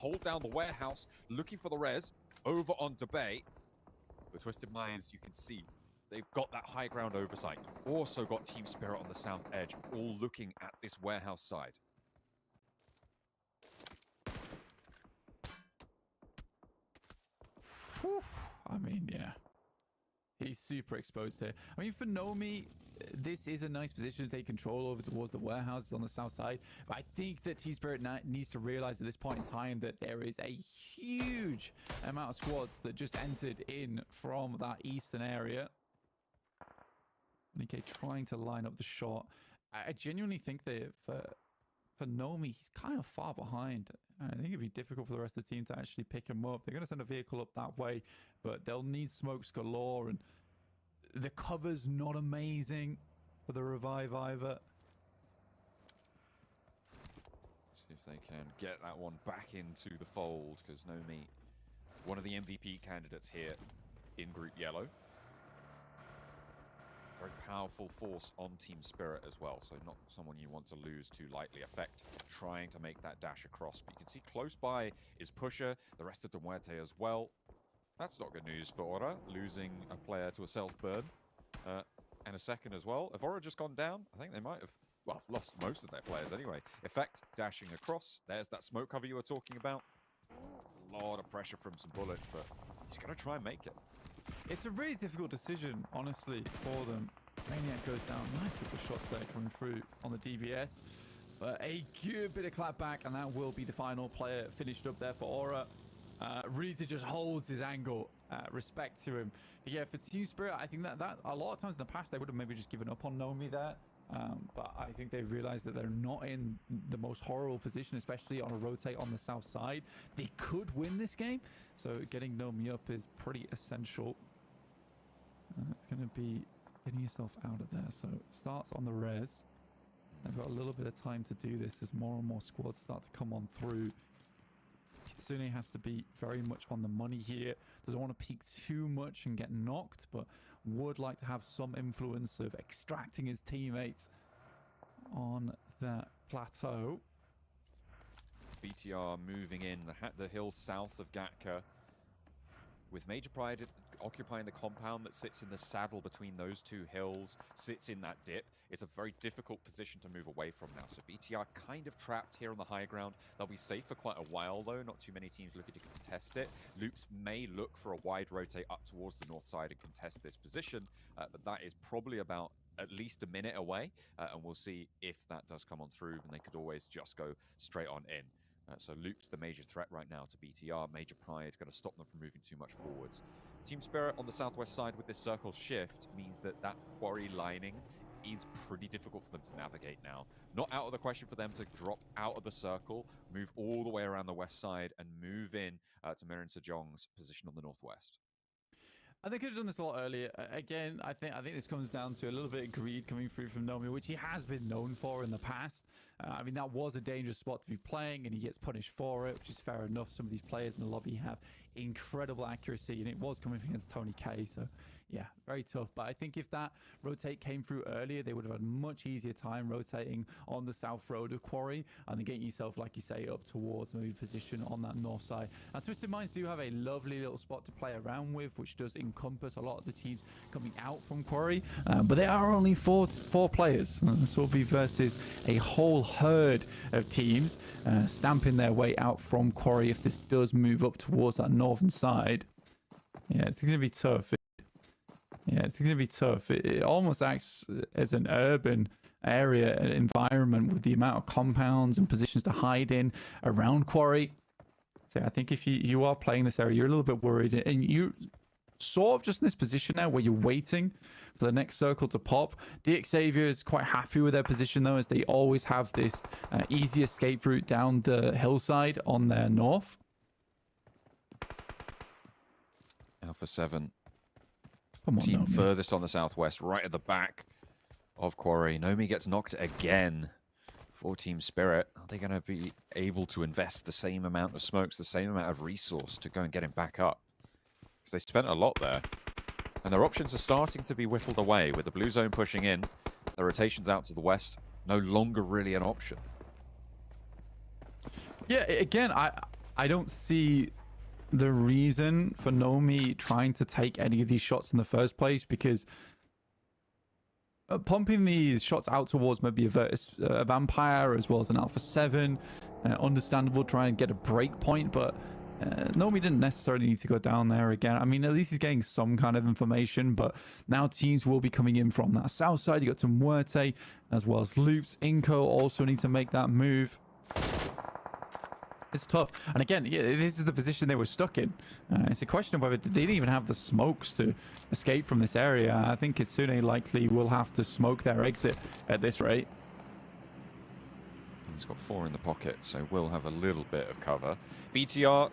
hold down the warehouse, looking for the res over onto Bay. But Twisted Minds, you can see, they've got that high ground oversight. Also got Team Spirit on the south edge, all looking at this warehouse side. Whew. I mean, yeah. He's super exposed here. I mean, for Nomi, this is a nice position to take control over towards the warehouses on the south side. But I think that Team Spirit needs to realize at this point in time that there is a huge amount of squads that just entered in from that eastern area. Okay, trying to line up the shot. I genuinely think that for Nomi, he's kind of far behind. I think it'd be difficult for the rest of the team to actually pick him up. They're going to send a vehicle up that way, but they'll need smokes galore, and the cover's not amazing for the revive either. See if they can get that one back into the fold, because Nomi, one of the MVP candidates here in Group Yellow. Very powerful force on Team Spirit as well, so not someone you want to lose too lightly. Effect trying to make that dash across, but you can see close by is Pusher, the rest of Demuerte as well. That's not good news for Aura, losing a player to a self-burn. And a second as well. Have Aura just gone down? I think they might have, well, lost most of their players anyway. Effect dashing across. There's that smoke cover you were talking about. A lot of pressure from some bullets, but he's going to try and make it. It's a really difficult decision, honestly, for them. Maniac goes down. Nice little shots there coming through on the DBS. But a good bit of clapback, and that will be the final player finished up there for Aura. Rita just holds his angle. Respect to him. But yeah, for Team Spirit, I think that a lot of times in the past, they would have maybe just given up on Nomi there. But I think they've realized that they're not in the most horrible position, especially on a rotate on the south side. They could win this game, so getting Nomi up is pretty essential. It's going to be getting yourself out of there. So it starts on the res. They've got a little bit of time to do this as more and more squads start to come on through. Kitsune has to be very much on the money here. Doesn't want to peek too much and get knocked, but would like to have some influence of extracting his teammates on that plateau. BTR moving in the hill south of Gatka, with Major Pride occupying the compound that sits in the saddle between those two hills, sits in that dip. It's a very difficult position to move away from now. So BTR kind of trapped here on the high ground. They'll be safe for quite a while though. Not too many teams looking to contest it. Loops may look for a wide rotate up towards the north side and contest this position, but that is probably about at least a minute away, and we'll see if that does come on through, and they could always just go straight on in. So Loop's the major threat right now to BTR. Major Pride going to stop them from moving too much forwards. Team Spirit on the southwest side with this circle shift means that quarry lining is pretty difficult for them to navigate now. Not out of the question for them to drop out of the circle, move all the way around the west side, and move in to Mirin Sejong's position on the northwest. And they could have done this a lot earlier. Again, I think this comes down to a little bit of greed coming through from Nomi, which he has been known for in the past. I mean, that was a dangerous spot to be playing, and he gets punished for it, which is fair enough. Some of these players in the lobby have incredible accuracy, and it was coming against Tony K. So, yeah, very tough. But I think if that rotate came through earlier, they would have had a much easier time rotating on the south road of Quarry, and then getting yourself, like you say, up towards maybe position on that north side. Now, Twisted Minds do have a lovely little spot to play around with, which does encompass a lot of the teams coming out from Quarry, but there are only four players. This will be versus a whole herd of teams stamping their way out from Quarry if this does move up towards that northern side. Yeah, it's going to be tough. Yeah, it's going to be tough. It almost acts as an urban area, an environment with the amount of compounds and positions to hide in around Quarry. So I think if you are playing this area, you're a little bit worried, and you sort of just in this position now where you're waiting for the next circle to pop. DX Xavier is quite happy with their position though, as they always have this easy escape route down the hillside on their north. Alpha 7. Come on, Team Nomi. furthest on the southwest, right at the back of Quarry. Nomi gets knocked again for Team Spirit. Are they going to be able to invest the same amount of smokes, the same amount of resource to go and get him back up? Because they spent a lot there. And their options are starting to be whittled away with the blue zone pushing in. The rotations out to the west, no longer really an option. Yeah, again, I don't see the reason for Nomi trying to take any of these shots in the first place, because pumping these shots out towards maybe a Vampire as well as an Alpha 7, understandable, try and get a break point, but Nomi didn't necessarily need to go down there again. I mean, at least he's getting some kind of information, but now teams will be coming in from that south side. You got some Muerte as well as Loops. Inco also need to make that move. It's tough. And again, yeah, this is the position they were stuck in. It's a question of whether they didn't even have the smokes to escape from this area. I think Kitsune likely will have to smoke their exit at this rate. He's got 4 in the pocket, so we'll have a little bit of cover. BTR